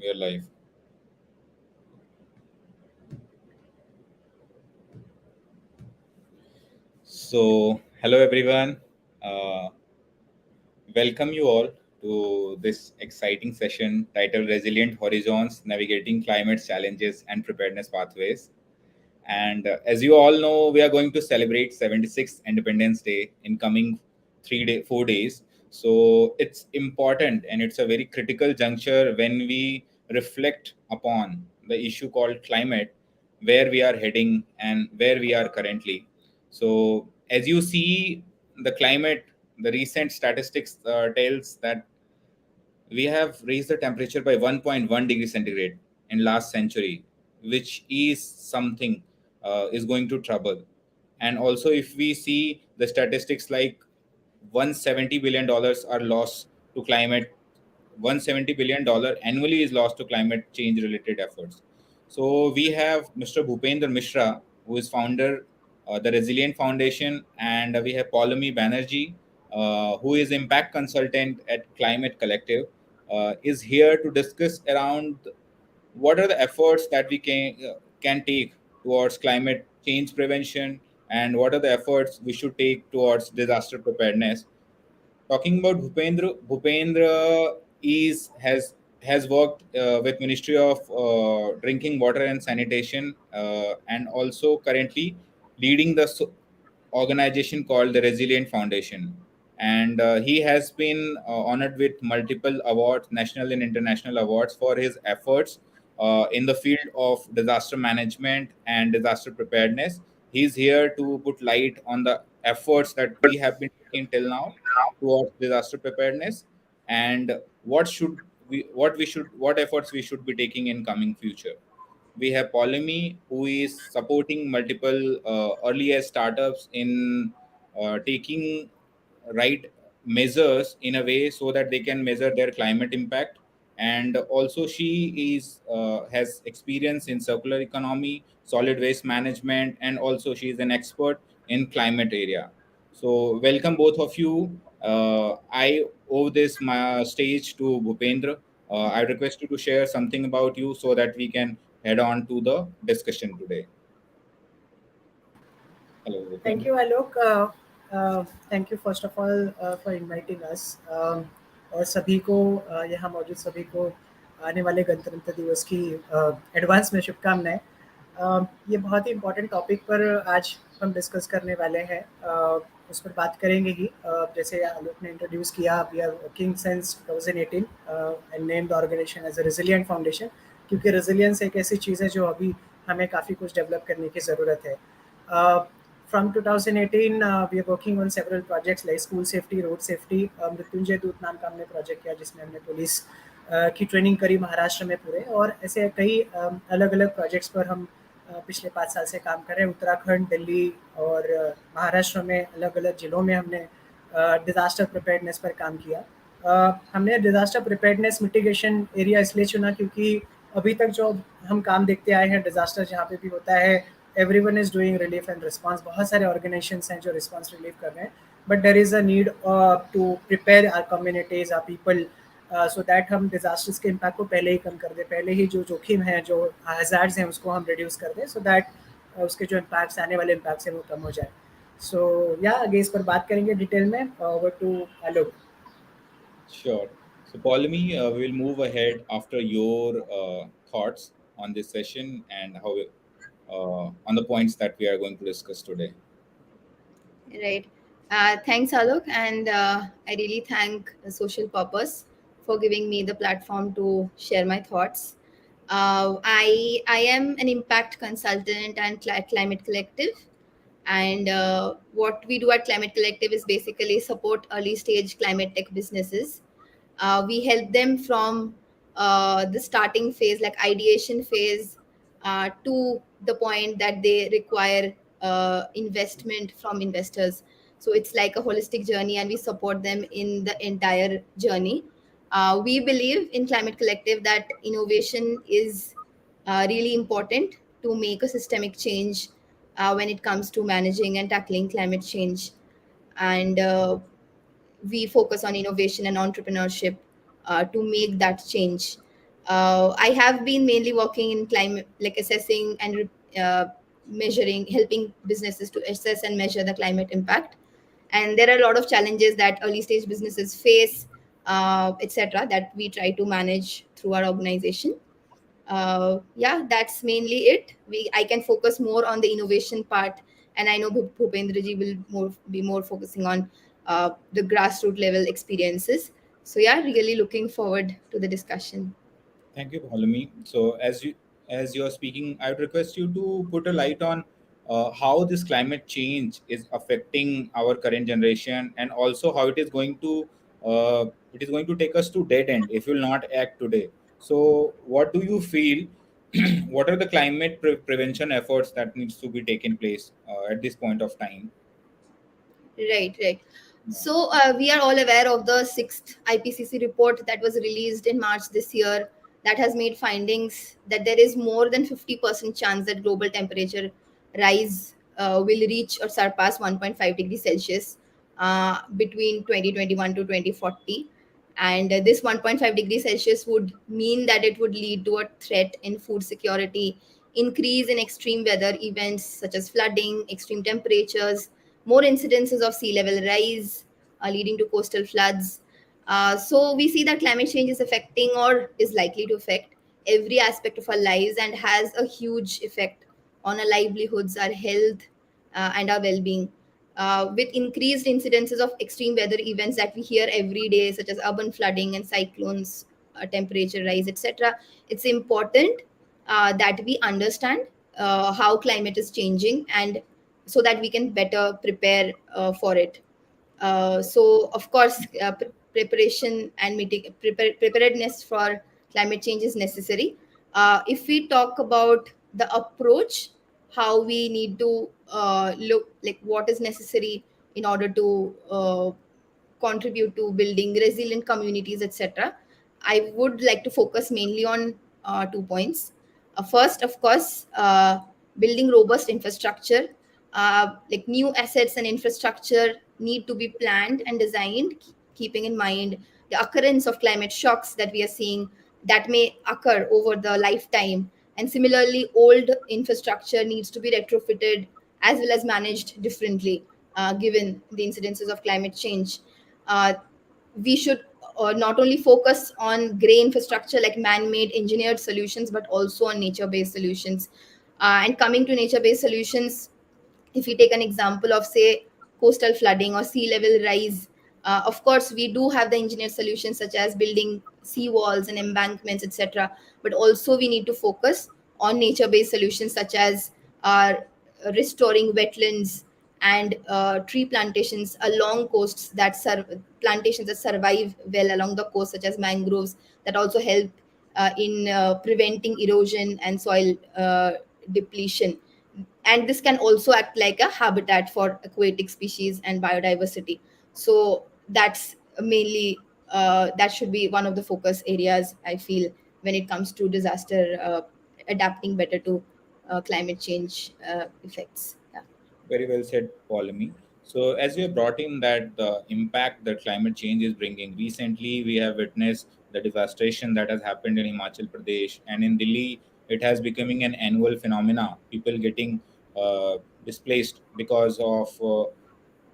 We are live. So, hello everyone. Uh, Welcome you all to this exciting session titled Resilient Horizons Navigating Climate Challenges and Preparedness Pathways. And as you all know, we are going to celebrate 76th Independence Day in coming 4 days. So it's important and it's a very critical juncture when we reflect upon the issue called climate, where we are heading and where we are currently. So as you see, the climate, the recent statistics tells that we have raised the temperature by 1.1 degree centigrade in last century, which is something is going to trouble. And also if we see the statistics, like $170 billion are lost to climate, $170 billion annually is lost to climate change related efforts. So we have Mr. Bhupendra Mishra, who is founder the Resilient Foundation, and we have Paulami Banerjee, who is impact consultant at Climate Collective, is here to discuss around what are the efforts that we can take towards climate change prevention, and what are the efforts we should take towards disaster preparedness. Talking about Bhupendra has worked with Ministry of Drinking Water and Sanitation, and also currently leading the organization called the Resilient Foundation. And he has been honored with multiple awards, national and international awards, for his efforts in the field of disaster management and disaster preparedness. He's here to put light on the efforts that we have been taking till now towards disaster preparedness, and what efforts we should be taking in coming future. We have Polymi, who is supporting multiple early startups in taking right measures in a way so that they can measure their climate impact. And also she is has experience in circular economy, solid waste management, and also she is an expert in climate area. So welcome both of you. I owe this my stage to Bhupendra. I request you to share something about you so that we can head on to the discussion today. Hello, Thank Bhupendra. you, Alok. Thank you first of all for inviting us. और सभी को यहाँ मौजूद सभी को आने वाले गणतंत्र दिवस की एडवांस में शुभकामनाएं। ये बहुत ही इम्पोर्टेंट टॉपिक पर आज हम डिस्कस करने वाले हैं। उस पर बात करेंगे ही। जैसे आलोक ने इंट्रोड्यूस किया, we are working since 2018 and name the organisation as a resilient foundation, क्योंकि रेजिलियंस एक ऐसी चीज़ है जो अभी हमें काफ़ी कुछ डेवलप करने की ज़रूरत है। From 2018, we are working on several projects like school safety, road safety. Mrityunjay दूत नाम का हमने प्रोजेक्ट किया जिसमें हमने पुलिस की ट्रेनिंग करी महाराष्ट्र में पूरे, और ऐसे कई अलग अलग प्रोजेक्ट्स पर हम पिछले 5 साल से काम कर रहे हैं। उत्तराखंड, दिल्ली और महाराष्ट्र में अलग अलग जिलों में हमने डिज़ास्टर प्रिपेयर्डनेस पर काम किया। हमने डिज़ास्टर प्रिपेयर्डनेस मिटिगेशन एरिया इसलिए चुना क्योंकि अभी तक जो हम काम देखते आए हैं, डिज़ास्टर जहाँ पे भी होता है, everyone is doing relief and response. बहुत सारे organizations हैं जो response relief कर रहे हैं, but there is a need to prepare our communities, our people, so that हम disasters के impact को पहले ही कम कर दें, पहले ही जो जोखिम है, जो hazards हैं, उसको हम reduce कर दें, so that उसके जो impacts आने वाले impacts हैं वो कम हो जाए। So yeah, आगे इस पर बात करेंगे डिटेल में। Over to Alok. Sure. So, Paulami, we will move ahead after your thoughts on this session and how on the points that we are going to discuss today. Right. Thanks, Alok, and I really thank Social Purpose for giving me the platform to share my thoughts. I am an impact consultant and climate collective, and what we do at Climate Collective is basically support early stage climate tech businesses. We help them from the starting phase, like ideation phase, to the point that they require investment from investors. So it's like a holistic journey, and we support them in the entire journey. We believe in Climate Collective that innovation is really important to make a systemic change when it comes to managing and tackling climate change. And we focus on innovation and entrepreneurship to make that change. I have been mainly working in climate, like assessing and measuring, helping businesses to assess and measure the climate impact. And there are a lot of challenges that early stage businesses face, etc., that we try to manage through our organization. Yeah, that's mainly it. I can focus more on the innovation part, and I know Bhupendraji will be more focusing on the grassroots level experiences. So yeah, really looking forward to the discussion. Thank you, Paulami. So, as you are speaking, I would request you to put a light on how this climate change is affecting our current generation, and also how it is going to take us to dead end if we will not act today. So, what do you feel? What are the climate prevention efforts that needs to be taken place at this point of time? Right, right. Yeah. So we are all aware of the sixth IPCC report that was released in March this year, that has made findings that there is more than 50% chance that global temperature rise will reach or surpass 1.5 degrees Celsius between 2021 to 2040. And this 1.5 degrees Celsius would mean that it would lead to a threat in food security, increase in extreme weather events such as flooding, extreme temperatures, more incidences of sea level rise, leading to coastal floods. So we see that climate change is affecting or is likely to affect every aspect of our lives and has a huge effect on our livelihoods, our health, and our well-being. With increased incidences of extreme weather events that we hear every day, such as urban flooding and cyclones, temperature rise, etc., it's important that we understand how climate is changing, and so that we can better prepare for it. So, of course, preparation and preparedness for climate change is necessary. If we talk about the approach, how we need to look, like what is necessary in order to contribute to building resilient communities, etc., I would like to focus mainly on 2 points. First, of course, building robust infrastructure. Like new assets and infrastructure need to be planned and designed, keeping in mind the occurrence of climate shocks that we are seeing that may occur over the lifetime. And similarly, old infrastructure needs to be retrofitted as well as managed differently, given the incidences of climate change. Uh, we should not only focus on gray infrastructure like man-made engineered solutions, but also on nature-based solutions. And coming to nature-based solutions, if we take an example of, say, coastal flooding or sea level rise, of course we do have the engineered solutions such as building sea walls and embankments, etc., but also we need to focus on nature based solutions such as uh, restoring wetlands and tree plantations along coasts that plantations that survive well along the coast, such as mangroves, that also help in preventing erosion and soil depletion. And this can also act like a habitat for aquatic species and biodiversity. So that's mainly that should be one of the focus areas, I feel, when it comes to disaster, adapting better to climate change effects. Yeah. Very well said, Paulami. So, as you have brought in that the impact that climate change is bringing, recently we have witnessed the devastation that has happened in Himachal Pradesh and in Delhi. It has becoming an annual phenomena. People getting uh, displaced because of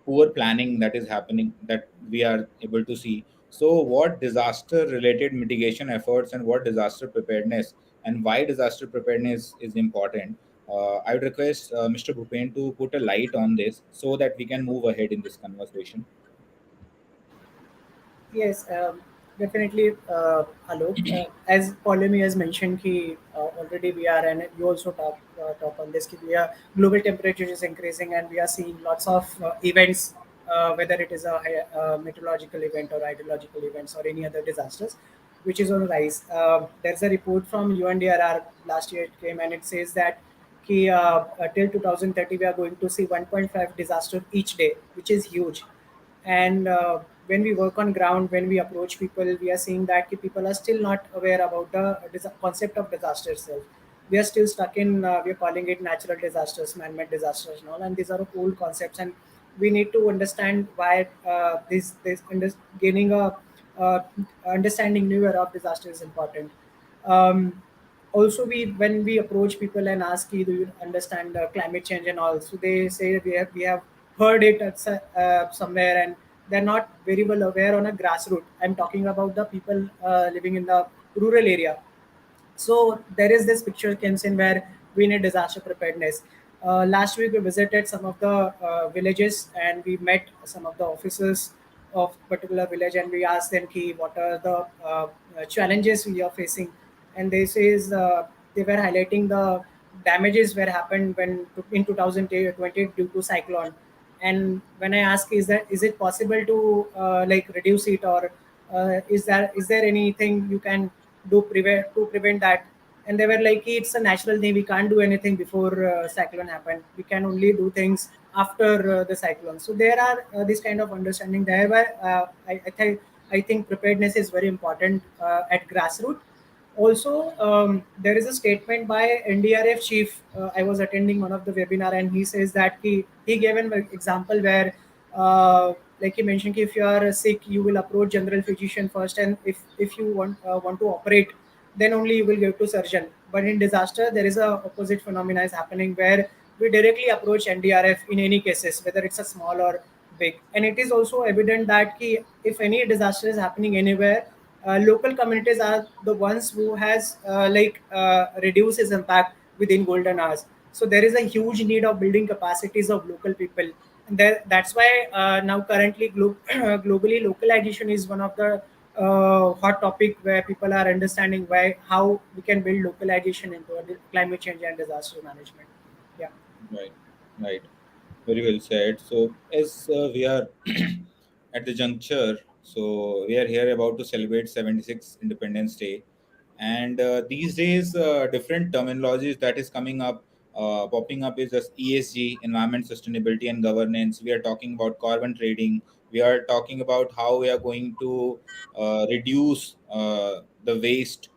poor planning that is happening that we are able to see. So, what disaster related mitigation efforts and what disaster preparedness and why disaster preparedness is important? I would request Mr. Bhupen to put a light on this so that we can move ahead in this conversation. Yes, definitely, Alok. As Paulemi has mentioned, ki, already we are, and you also talk on this, ki we are, global temperature is increasing, and we are seeing lots of events, whether it is a meteorological event or hydrological events or any other disasters, which is on the rise. There's a report from UNDRR last year it came, and it says that ki, till 2030 we are going to see 1.5 disaster each day, which is huge. And when we work on ground, when we approach people, we are seeing that people are still not aware about the concept of disaster itself. We are still stuck in, we are calling it natural disasters, man-made disasters and all, and these are old concepts, and we need to understand why gaining a uh, understanding new era of disaster is important. Um, Also, we when we approach people and ask, do you understand climate change and all? So they say we have heard it at somewhere, and they're not very well aware on a grassroots. I'm talking about the people living in the rural area. So there is this picture comes in where we need disaster preparedness. Last week we visited some of the villages and we met some of the officers of particular village and we asked them ki, what are the challenges we are facing, and they says they were highlighting the damages were happened when in 2020 due to cyclone. And when I ask, is it possible to like reduce it, or is there anything you can do prevent that? And they were like, it's a natural thing, we can't do anything before cyclone happened, we can only do things after the cyclone. So there are this kind of understanding there where I think preparedness is very important at grassroots. Also, there is a statement by NDRF chief. I was attending one of the webinar, and he says that he gave an example where, like he mentioned, if you are sick, you will approach general physician first, and if you want to operate, then only you will go to surgeon. But in disaster, there is a opposite phenomena is happening where we directly approach NDRF in any cases, whether it's a small or big. And it is also evident that if any disaster is happening anywhere, local communities are the ones who has reduced its impact within golden hours. So there is a huge need of building capacities of local people, and that's why now currently globally localization is one of the hot topic where people are understanding why how we can build localization into climate change and disaster management. Yeah. Right, right. Very well said. So, as we are at the juncture, so we are here about to celebrate 76 Independence Day, and these days, different terminologies that is coming up, popping up is just ESG, environment, sustainability, and governance. We are talking about carbon trading. We are talking about how we are going to reduce the waste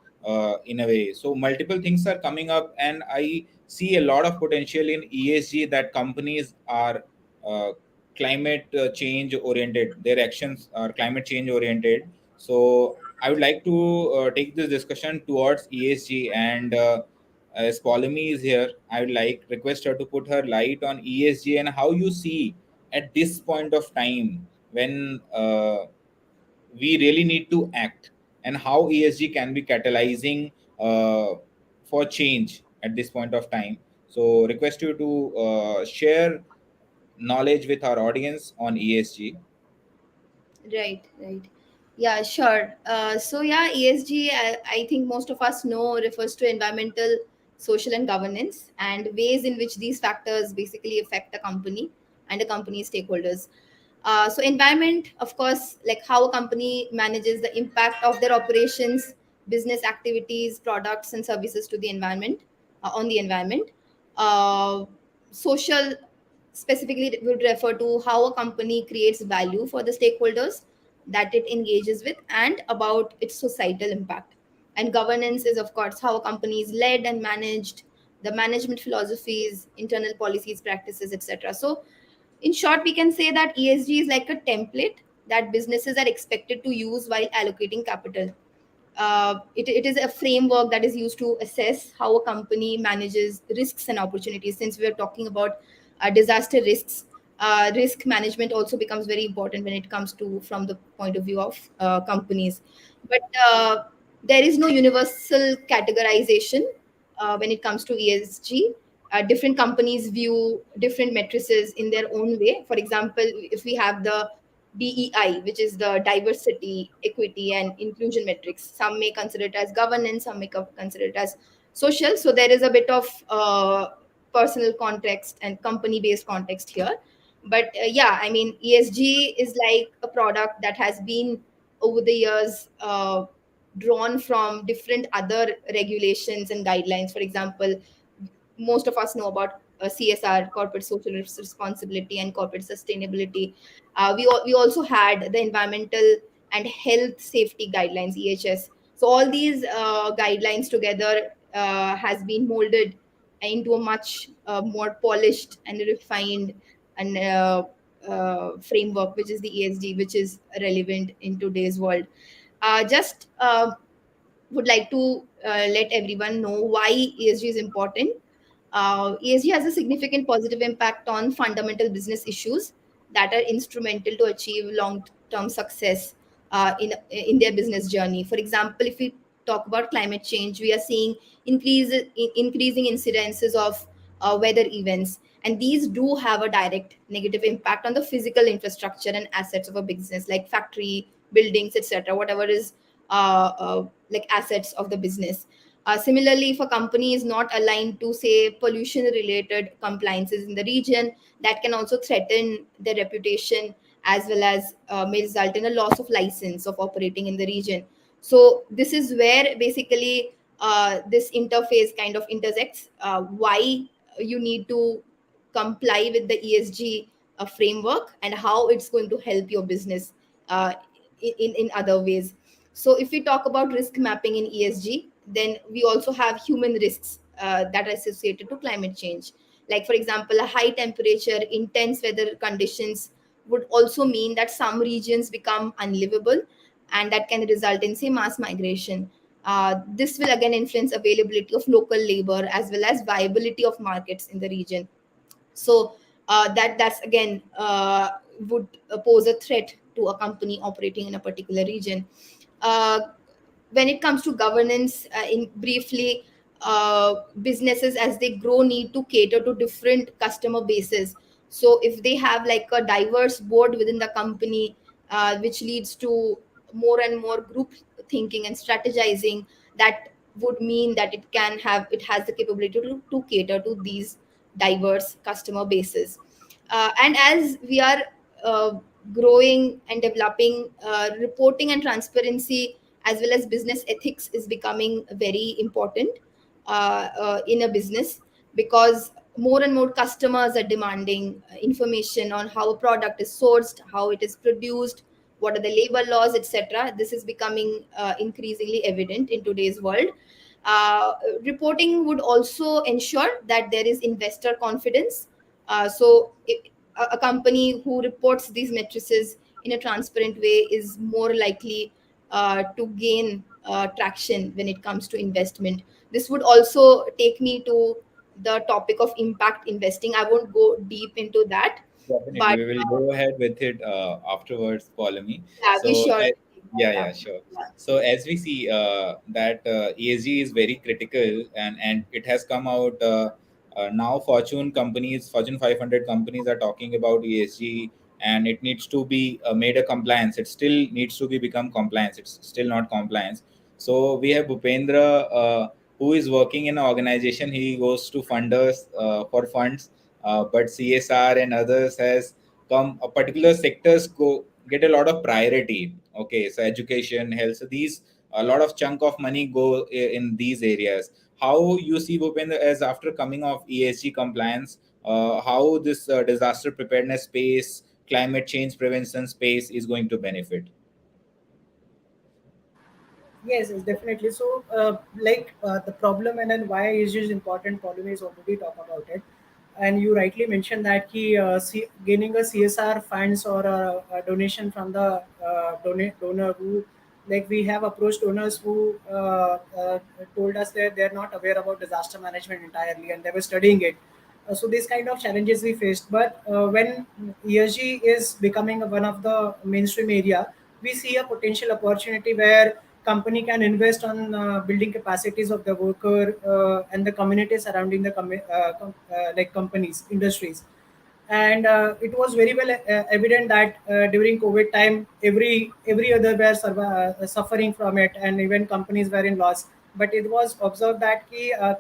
in a way. So multiple things are coming up, and I see a lot of potential in ESG that companies are uh, climate change oriented. Their actions are climate change oriented. So I would like to take this discussion towards ESG, and as Polemy is here, I would like request her to put her light on ESG and how you see at this point of time when we really need to act, and how ESG can be catalyzing for change at this point of time. So request you to share knowledge with our audience on ESG. Right, right. Yeah, sure. So yeah, ESG, I think most of us know, refers to environmental, social, and governance, and ways in which these factors basically affect a company and a company's stakeholders. So environment, of course, like how a company manages the impact of their operations, business activities, products, and services to the environment, on the environment. Social, specifically, it would refer to how a company creates value for the stakeholders that it engages with and about its societal impact. And governance is, of course, how a company is led and managed, the management philosophies, internal policies, practices, etc. So in short, we can say that ESG is like a template that businesses are expected to use while allocating capital. It is a framework that is used to assess how a company manages risks and opportunities. Since we are talking about disaster risks, risk management also becomes very important when it comes to from the point of view of companies. But there is no universal categorization when it comes to ESG. Different companies view different matrices in their own way. For example, if we have the DEI, which is the diversity, equity, and inclusion metrics. Some may consider it as governance, some may consider it as social. So there is a bit of personal context and company based context here. But yeah, I mean, ESG is like a product that has been over the years drawn from different other regulations and guidelines. For example, most of us know about CSR, corporate social responsibility, and corporate sustainability. We also had the environmental and health safety guidelines, EHS. So all these guidelines together has been molded into a much more polished and refined and framework, which is the ESG, which is relevant in today's world. Just would like to let everyone know why ESG is important. ESG has a significant positive impact on fundamental business issues that are instrumental to achieve long-term success in their business journey. For example, if we talk about climate change, we are seeing increasing incidences of weather events, and these do have a direct negative impact on the physical infrastructure and assets of a business, like factory, buildings, etc. Whatever is like assets of the business. Similarly, if a company is not aligned to, say, pollution related compliances in the region, that can also threaten their reputation, as well as may result in a loss of license of operating in the region. So, this is where basically this interface kind of intersects, why you need to comply with the ESG framework and how it's going to help your business uh, in other ways. So, if we talk about risk mapping in ESG, then we also have human risks that are associated to climate change. Like, for example, a high temperature, intense weather conditions would also mean that some regions become unlivable, and that can result in, say, mass migration. This will again influence availability of local labor as well as viability of markets in the region. So that's again would pose a threat to a company operating in a particular region. uh, when it comes to governance, in briefly, businesses as they grow need to cater to different customer bases. So if they have like a diverse board within the company, which leads to more and more group thinking and strategizing, that would mean that it has the capability to cater to these diverse customer bases. And as we are uh, growing and developing, reporting and transparency as well as business ethics is becoming very important in a business, because more and more customers are demanding information on how a product is sourced, how it is produced, what are the labor laws, etc. This is becoming increasingly evident in today's world. uh, Reporting would also ensure that there is investor confidence. A company who reports these matrices in a transparent way is more likely to gain traction when it comes to investment. This would also take me to the topic of impact investing. I won't go deep into that, Definitely, but we will go ahead with it afterwards, Polemy. yeah, we So, sure yeah, yeah, yeah, sure. So, as we see that ESG is very critical, and it has come out now. Fortune 500 companies are talking about ESG, and it needs to be made a compliance. It still needs to be become compliance. It's still not compliance. So, we have Bhupendra, who is working in an organization. He goes to funders for funds, but CSR and others has come. A particular sectors go get a lot of priority. Okay, so education, health, so these a lot of chunk of money go in these areas. How you see, Bhupendra, as after coming of ESG compliance, how this disaster preparedness space, climate change prevention space is going to benefit? Yes, yes, definitely. So, the problem and then why issue is important, problem is already talk about it. And you rightly mentioned that gaining a CSR funds or a donation from the donor who, like we have approached donors who told us that they're not aware about disaster management entirely and they were studying it. So these kind of challenges we faced. But when ESG is becoming one of the mainstream area, we see a potential opportunity where company can invest on building capacities of the worker and the community surrounding the like companies, industries. And it was very well evident that during COVID time, every other were suffering from it, and even companies were in loss. But it was observed that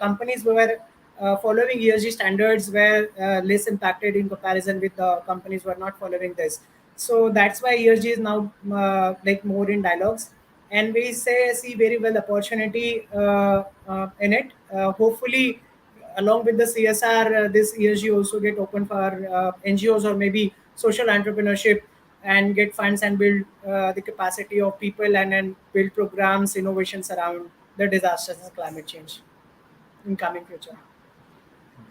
companies were following ESG standards were less impacted in comparison with the companies who are not following this. So that's why ESG is now like more in dialogues, and we see very well opportunity in it. Hopefully, along with the CSR, this ESG also get open for NGOs or maybe social entrepreneurship, and get funds and build the capacity of people, and then build programs, innovations around the disasters and climate change in coming future.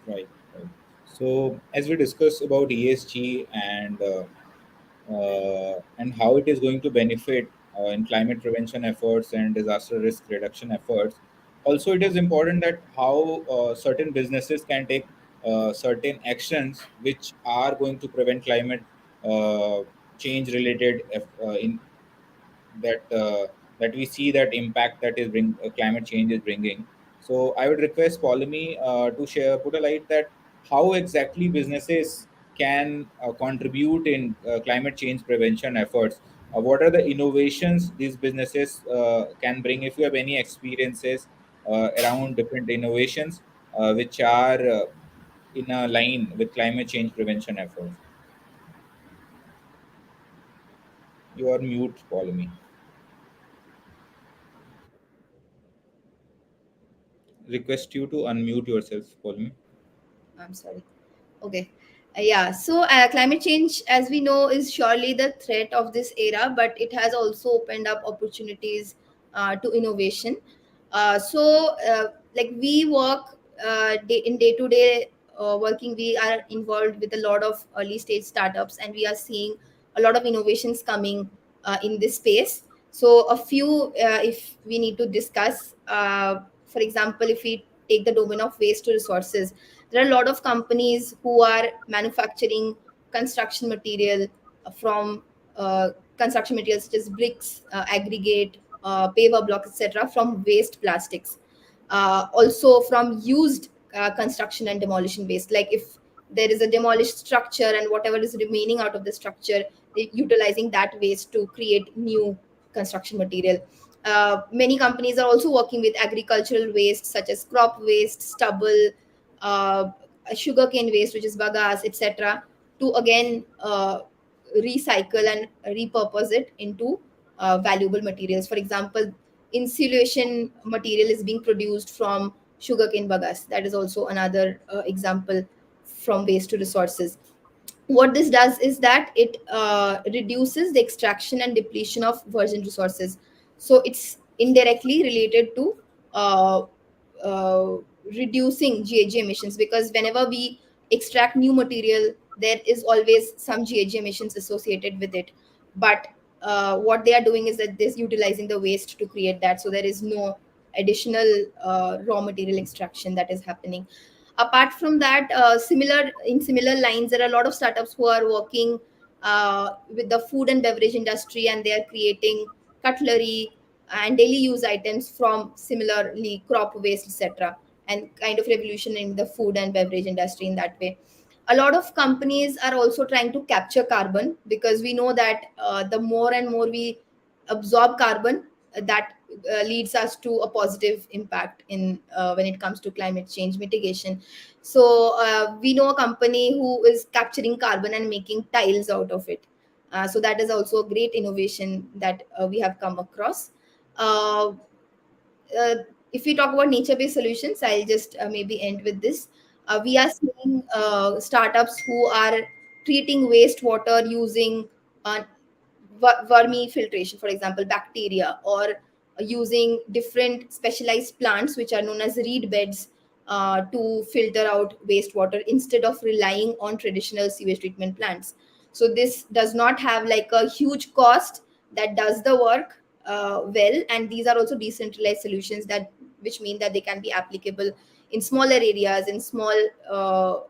Right, right. So, as we discuss about ESG and how it is going to benefit in climate prevention efforts and disaster risk reduction efforts. Also, it is important that how certain businesses can take certain actions which are going to prevent climate uh, change related in that we see that impact that is bring climate change is bringing. So I would request Polemy to share put a light that how exactly businesses can contribute in climate change prevention efforts. What are the innovations these businesses can bring? If you have any experiences around different innovations which are in a line with climate change prevention efforts. You are mute, Polemy. Request you to unmute yourself, Polemy. I'm sorry. Okay. Yeah. So climate change, as we know, is surely the threat of this era, but it has also opened up opportunities to innovation. Like we work in day to day working, we are involved with a lot of early stage startups, and we are seeing a lot of innovations coming in this space. So, a few, if we need to discuss, for example, if we take the domain of waste to resources, there are a lot of companies who are manufacturing construction material from construction materials such as bricks, aggregate, paver blocks, etc., from waste plastics. Also from used construction and demolition waste. Like if there is a demolished structure and whatever is remaining out of the structure, utilizing that waste to create new construction material. Many companies are also working with agricultural waste such as crop waste, stubble, uh, sugarcane waste, which is bagasse, etc., to again recycle and repurpose it into valuable materials. For example, insulation material is being produced from sugarcane bagasse. That is also another example from waste to resources. What this does is that it reduces the extraction and depletion of virgin resources. So it's indirectly related to uh, uh, reducing GHG emissions, because whenever we extract new material, there is always some GHG emissions associated with it. But what they are doing is that they're utilizing the waste to create that. So there is no additional raw material extraction that is happening. Apart from that, similar lines, there are a lot of startups who are working with the food and beverage industry, and they are creating cutlery and daily use items from similarly crop waste, etc., and kind of revolution in the food and beverage industry in that way. A lot of companies are also trying to capture carbon, because we know that the more and more we absorb carbon, that leads us to a positive impact in when it comes to climate change mitigation. So we know a company who is capturing carbon and making tiles out of it. So that is also a great innovation that we have come across. uh, uh, if we talk about nature-based solutions, I'll just maybe end with this. We are seeing startups who are treating wastewater using uh, vermi filtration, for example, bacteria, or using different specialized plants which are known as reed beds to filter out wastewater instead of relying on traditional sewage treatment plants. So this does not have like a huge cost, that does the work well, and these are also decentralized solutions, that which mean that they can be applicable in smaller areas, in small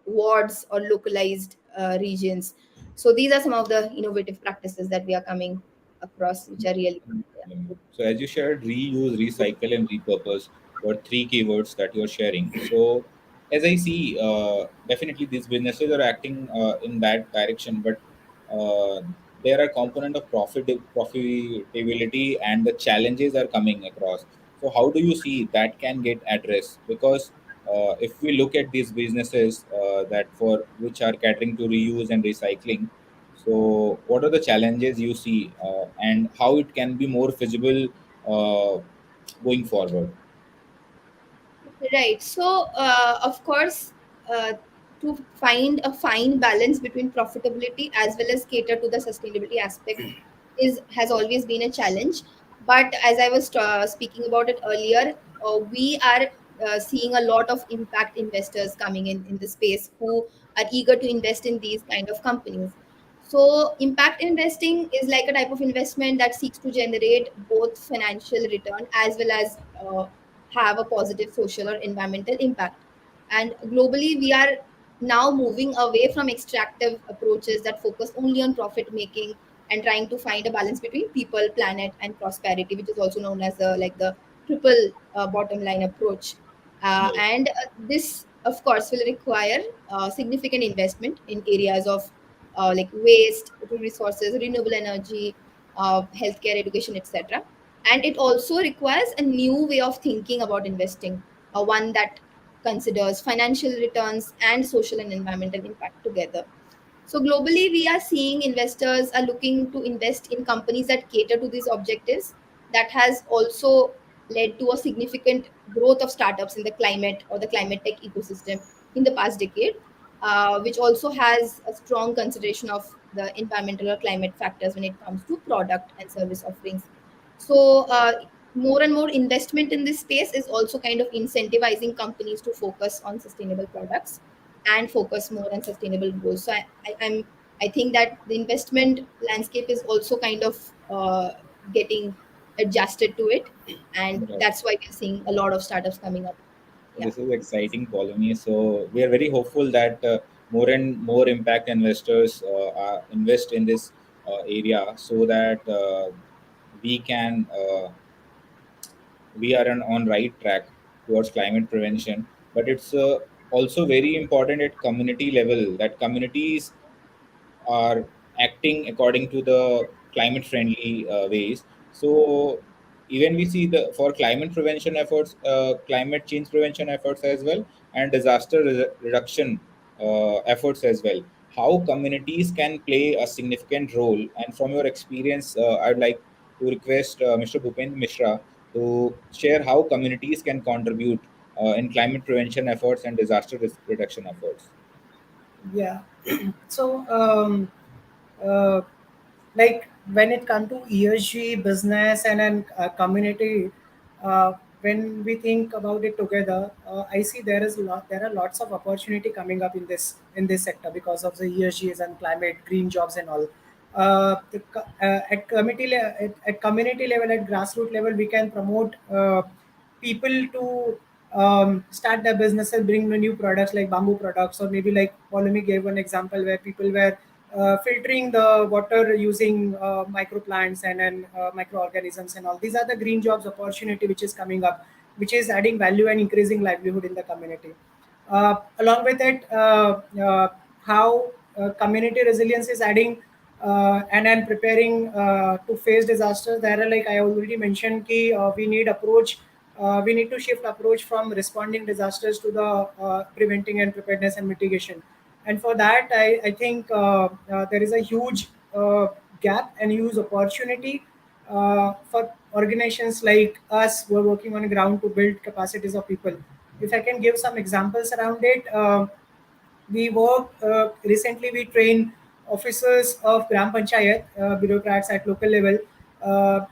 wards or localized regions. So these are some of the innovative practices that we are coming across, which are really, yeah. So as you shared, reuse, recycle, and repurpose were three keywords that you're sharing. So as I see, definitely these businesses are acting in that direction, but there are component of profitability and the challenges are coming across. So how do you see that can get addressed? Because if we look at these businesses that for which are catering to reuse and recycling, so, what are the challenges you see, and how it can be more feasible going forward? Right. So, of course, uh, to find a fine balance between profitability as well as cater to the sustainability aspect is has always been a challenge. But as I was speaking about it earlier, we are seeing a lot of impact investors coming in the space who are eager to invest in these kind of companies. So, impact investing is like a type of investment that seeks to generate both financial return as well as have a positive social or environmental impact. And globally, we are now moving away from extractive approaches that focus only on profit making and trying to find a balance between people, planet, and prosperity, which is also known as the triple bottom line approach. Right. And this, of course, will require significant investment in areas of like waste to resources, renewable energy, healthcare, education, etc. And it also requires a new way of thinking about investing, one that considers financial returns and social and environmental impact together. So globally, we are seeing investors are looking to invest in companies that cater to these objectives. That has also led to a significant growth of startups in the climate or the climate tech ecosystem in the past decade, which also has a strong consideration of the environmental or climate factors when it comes to product and service offerings. So more and more investment in this space is also kind of incentivizing companies to focus on sustainable products and focus more on sustainable goals. So I think that the investment landscape is also kind of getting adjusted to it, and Right. that's why we're seeing a lot of startups coming up. Yeah. This is exciting, Polemy. So we are very hopeful that more and more impact investors invest in this area, so that we can we are on right track towards climate prevention. But it's also very important at community level that communities are acting according to the climate friendly ways. So even we see the for climate prevention efforts, climate change prevention efforts as well, and disaster reduction efforts as well, how communities can play a significant role. And from your experience, I'd like to request Mr. Bhupendra Mishra to share how communities can contribute in climate prevention efforts and disaster reduction efforts. Yeah. So, uh, like when it comes to ESG business and then community, when we think about it together, I see there are lots of opportunity coming up in this sector because of the ESGs and climate, green jobs and all. At community level, at grassroots level, we can promote people to start their businesses, bring the new products like bamboo products, or maybe like Polemy gave one example where people were filtering the water using microplants and then microorganisms and all. These are the green jobs opportunity which is coming up, which is adding value and increasing livelihood in the community. Along with it, how community resilience is adding and then preparing to face disasters. There are, like I already mentioned, ki, we need to shift approach from responding disasters to the preventing and preparedness and mitigation. And for that, I think there is a huge gap and huge opportunity for organizations like us who are working on the ground to build capacities of people. If I can give some examples around it, we work recently. We train officers of Gram Panchayat, bureaucrats at local level,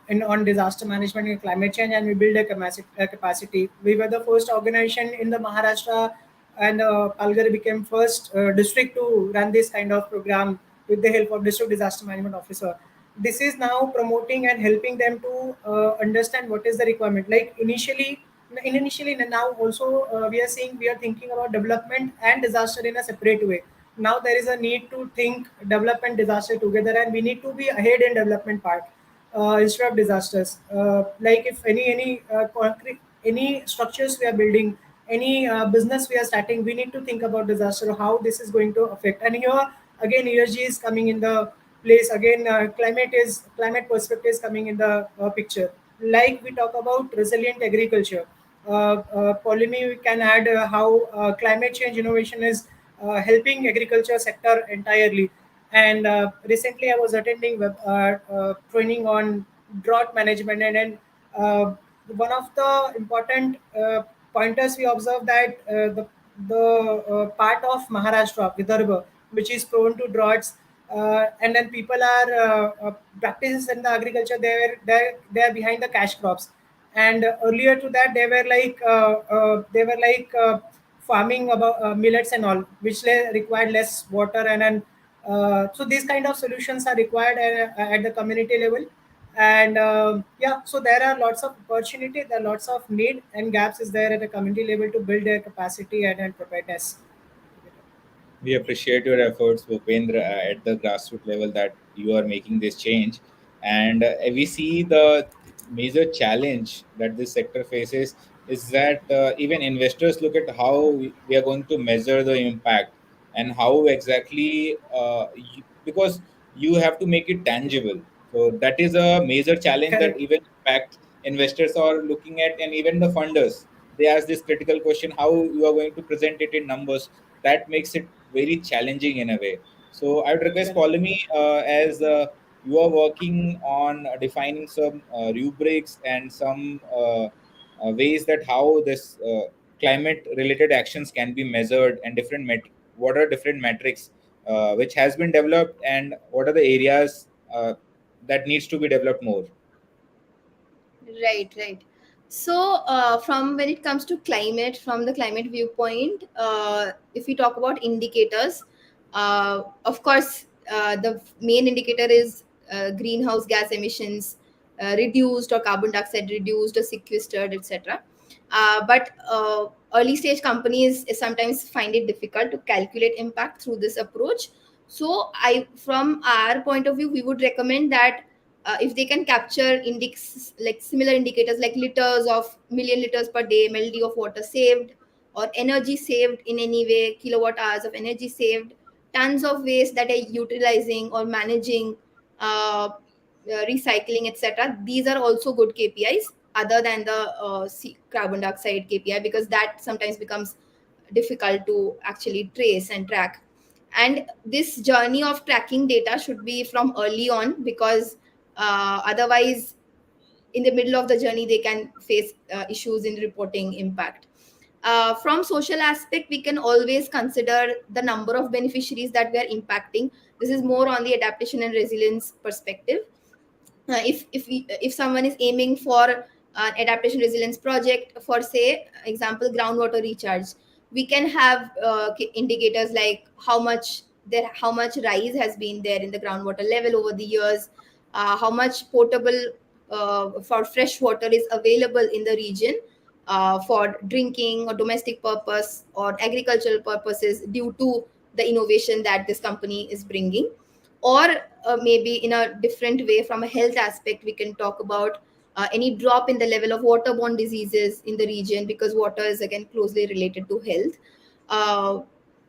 and on disaster management and climate change, and we build a capacity. We were the first organization in the Maharashtra, and Palghar became first district to run this kind of program with the help of district disaster management officer. This is now promoting and helping them to understand what is the requirement. Like initially now also we are thinking about development and disaster in a separate way. Now there is a need to think development disaster together, and we need to be ahead in development part instead of disasters. Like if any concrete, any structures we are building, any business we are starting, we need to think about disaster, how this is going to affect. And here again, ESG is coming in the place. Again, climate perspective is coming in the picture. Like we talk about resilient agriculture, Polemy, we can add how climate change innovation is helping agriculture sector entirely. And recently, I was attending training on drought management, and then one of the important pointers we observed that the part of Maharashtra, Vidarbha, which is prone to droughts, and then people are practices in the agriculture. They are behind the cash crops, and earlier to that they were like farming about millets and all, which required less water. And then so these kind of solutions are required at the community level. And yeah, so there are lots of opportunity, there are lots of need and gaps is there at a community level to build their capacity and preparedness. We appreciate your efforts, Bhupendra, at the grassroots level that you are making this change. And we see the major challenge that this sector faces is that even investors look at how we are going to measure the impact and how exactly, because you have to make it tangible. So that is a major challenge that Correct. even impact investors are looking at, and even the funders. They ask this critical question: how you are going to present it in numbers? That makes it very challenging in a way. So I would request Correct. Polemy, as you are working on defining some rubrics and some ways that how this climate related actions can be measured, and what are different metrics which has been developed, and what are the areas that needs to be developed more. Right, right. So, from when it comes to climate, from the climate viewpoint, if we talk about indicators, of course, the main indicator is greenhouse gas emissions reduced, or carbon dioxide reduced or sequestered, etc. But early stage companies sometimes find it difficult to calculate impact through this approach. So, from our point of view, we would recommend that if they can capture index like similar indicators like liters of million liters per day, mld of water saved, or energy saved in any way, kilowatt hours of energy saved, tons of waste that are utilizing or managing, recycling, etc. These are also good KPIs other than the carbon dioxide KPI, because that sometimes becomes difficult to actually trace and track. And this journey of tracking data should be from early on, because otherwise in the middle of the journey they can face issues in reporting impact. From social aspect, we can always consider the number of beneficiaries that we are impacting. This is more on the adaptation and resilience perspective. If someone is aiming for an adaptation resilience project, for say example groundwater recharge, we can have indicators like how much rise has been there in the groundwater level over the years, how much potable for fresh water is available in the region for drinking or domestic purpose or agricultural purposes due to the innovation that this company is bringing. Or maybe in a different way, from a health aspect, we can talk about any drop in the level of waterborne diseases in the region, because water is again closely related to health. uh,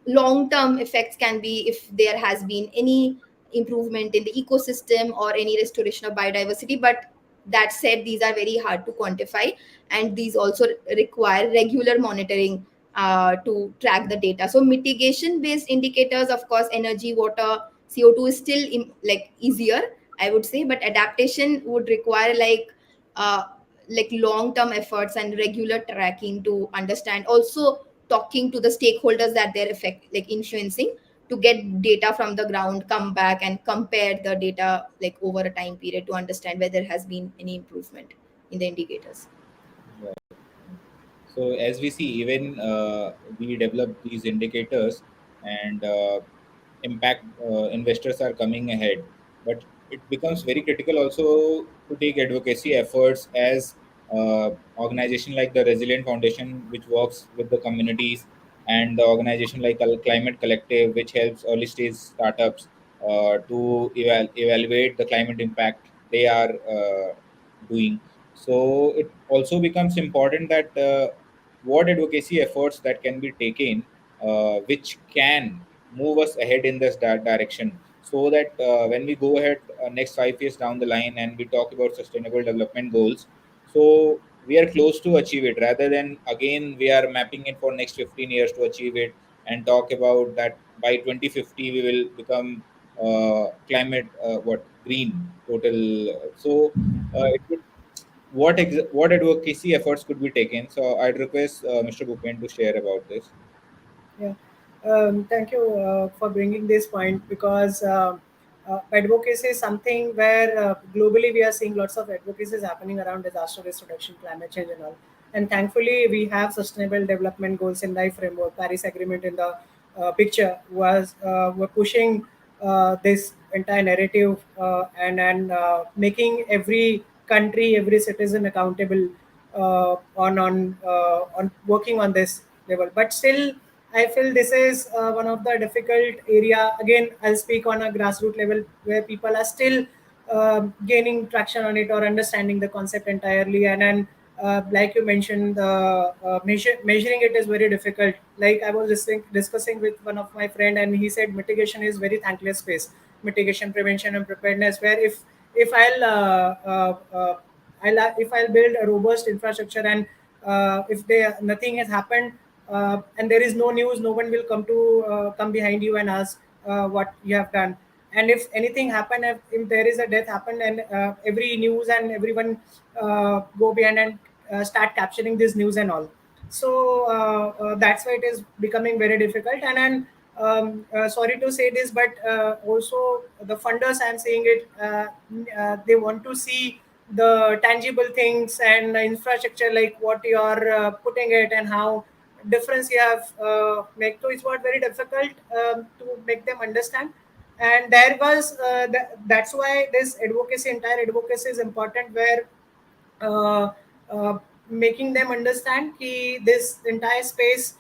Long term effects can be if there has been any improvement in the ecosystem or any restoration of biodiversity. But that said, these are very hard to quantify, and these also require regular monitoring to track the data. So mitigation based indicators, of course, energy, water, CO2 is still like easier, I would say, but adaptation would require uh, like long term efforts and regular tracking to understand. Also, talking to the stakeholders that they're like influencing, to get data from the ground, come back and compare the data like over a time period to understand whether there has been any improvement in the indicators. Right. So as we see, even we develop these indicators, and impact investors are coming ahead, but it becomes very critical also to take advocacy efforts as organization like the Resilient Foundation, which works with the communities, and the organization like Climate Collective, which helps early stage startups to evaluate the climate impact they are doing. So it also becomes important that what advocacy efforts that can be taken, which can move us ahead in this direction, so that when we go ahead next 5 years down the line and we talk about sustainable development goals, so we are close to achieve it, rather than again we are mapping it for next 15 years to achieve it, and talk about that by 2050 we will become climate what green total. So it would, what advocacy efforts could be taken? So I'd request Mr. Bhupen to share about this. Yeah, thank you for bringing this point, because advocacy is something where globally we are seeing lots of advocacies happening around disaster risk reduction, climate change, and all. And thankfully, we have sustainable development goals in the framework. Paris Agreement in the picture was were pushing this entire narrative, and making every country, every citizen accountable on working on this level. But still, I feel this is one of the difficult area. Again, I'll speak on a grassroots level where people are still gaining traction on it or understanding the concept entirely. And then, like you mentioned, measuring it is very difficult. Like I was discussing with one of my friend, and he said mitigation is very thankless space. Mitigation, prevention, and preparedness. Where if if I'll build a robust infrastructure, and if there nothing has happened, and there is no news, no one will come behind you and ask what you have done. And if anything happen, if there is a death happen, and every news and everyone go behind and start capturing this news and all. So that's why it is becoming very difficult. And then sorry to say this, but also the funders, I'm saying it, they want to see the tangible things and the infrastructure, like what you are putting it and how difference you have make. So it's not very difficult to make them understand. And there was that's why this advocacy, entire advocacy is important, where uh, uh, making them understand कि this entire space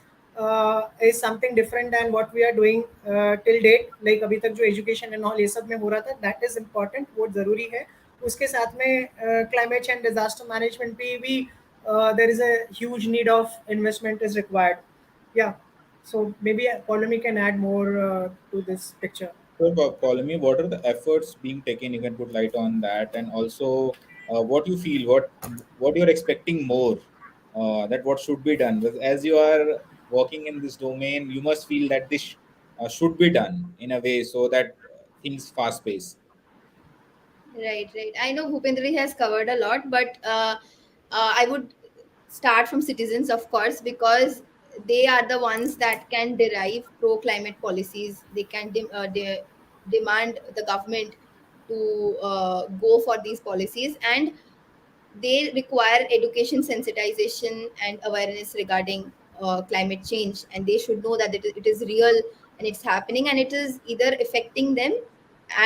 is something different than what we are doing till date. Like अभी तक जो education and all ये सब में हो रहा था, that is important, वो जरूरी है. उसके साथ में climate change disaster management पे भी there is a huge need of investment is required. Yeah. So maybe Paulomi can add more to this picture. So, Paulami, what are the efforts being taken? You can put light on that, and also what you feel, what you're expecting more, that what should be done. Because as you are working in this domain, you must feel that this should be done in a way so that things fast pace. Right, right. I know Bhupendra has covered a lot, but I would start from citizens, of course, because they are the ones that can derive pro climate policies. They can demand the government to go for these policies, and they require education, sensitization, and awareness regarding climate change. And they should know that it is real and it's happening, and it is either affecting them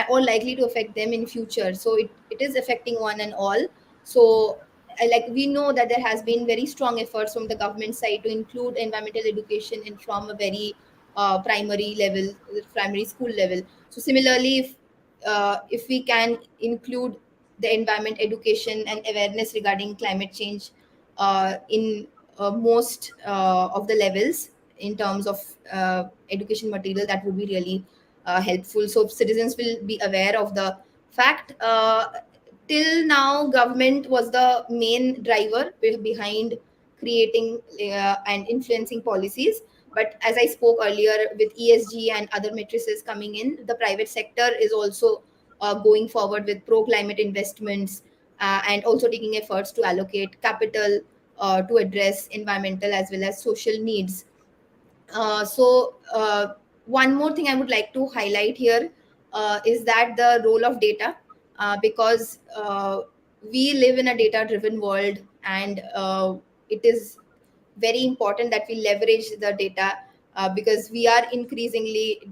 or likely to affect them in future. So it is affecting one and all. So like we know that there has been very strong efforts from the government side to include environmental education in from a very primary level, primary school level. So similarly, if we can include the environment education and awareness regarding climate change in most of the levels in terms of education material, that would be really helpful, so citizens will be aware of the fact. Till now government was the main driver behind creating and influencing policies, but as I spoke earlier, with ESG and other matrices coming in, the private sector is also going forward with pro climate investments, and also taking efforts to allocate capital to address environmental as well as social needs. One more thing I would like to highlight here is that the role of data, because we live in a data driven world, and it is very important that we leverage the data, because we are increasingly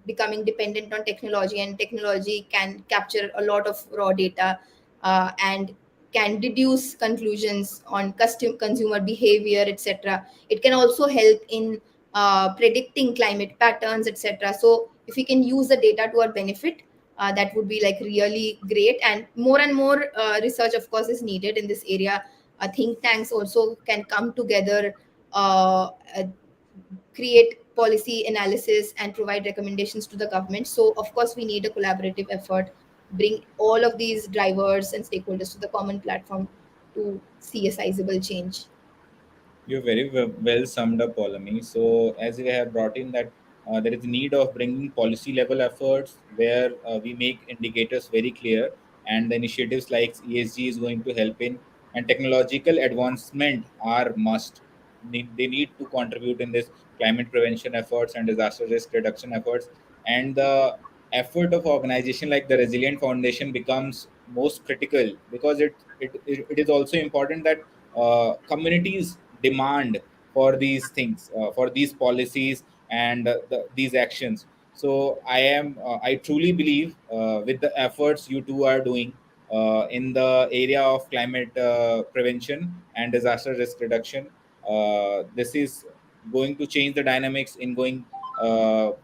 becoming dependent on technology, and technology can capture a lot of raw data and can deduce conclusions on consumer behavior, etc. It can also help in predicting climate patterns, etc. So if we can use the data to our benefit, that would be like really great. And more research, of course, is needed in this area. Think tanks also can come together, uh, create policy analysis, and provide recommendations to the government. So of course we need a collaborative effort, bring all of these drivers and stakeholders to the common platform to see a sizable change. You're very well summed up, Polami. So, as we have brought in that there is need of bringing policy level efforts where we make indicators very clear, and the initiatives like ESG is going to help in, and technological advancement are must. They need to contribute in this climate prevention efforts and disaster risk reduction efforts, and the effort of organization like the Resilient Foundation becomes most critical because it is also important that communities demand for these things, for these policies and these actions. So I truly believe with the efforts you two are doing in the area of climate prevention and disaster risk reduction, this is going to change the dynamics in going 5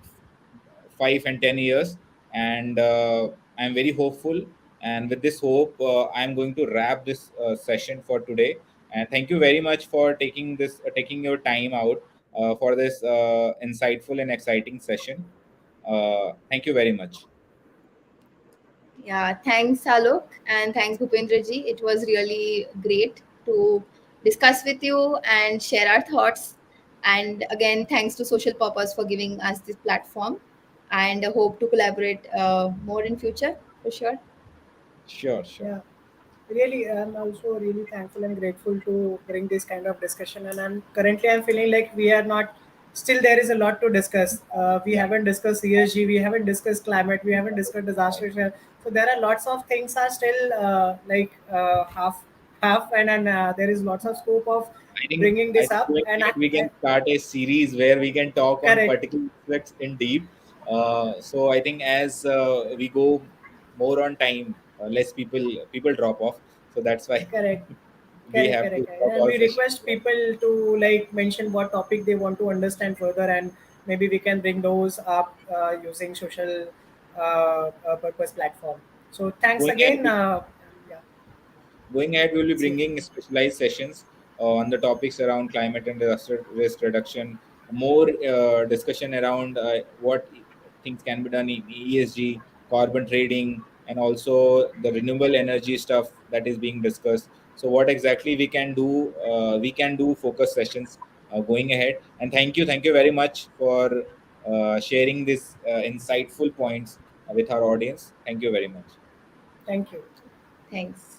and 10 years. And I'm very hopeful. And with this hope, I'm going to wrap this session for today. And thank you very much for taking your time out for this insightful and exciting session. Thank you very much. Yeah, thanks, Alok, and thanks, Bhupendraji. It was really great to discuss with you and share our thoughts. And again, thanks to Social Purpose for giving us this platform. And I hope to collaborate more in future for sure. Sure, sure. Yeah, really, I'm also really thankful and grateful to bring this kind of discussion. And I'm feeling like we are not still there is a lot to discuss. We Yeah. haven't discussed ESG, we haven't discussed climate, we haven't discussed disaster risk. So there are lots of things are still half, and there is lots of scope of bringing I this think up. going And ahead, we can start a series where we can talk on correct, particular aspects in deep. So I think as we go more on time, less people drop off. So that's why correct. we Correct, have to correct, correct. stop And our we session. request people to like mention what topic they want to understand further, and maybe we can bring those up using social purpose platform. So thanks Going ahead, again. Yeah, Going ahead, we'll be see, bringing specialized sessions on the topics around climate and disaster risk reduction, more discussion around what things can be done in ESG, carbon trading, and also the renewable energy stuff that is being discussed. So, what exactly we can do focus sessions going ahead. And thank you very much for sharing this insightful points with our audience. Thank you very much. thank you. Thanks.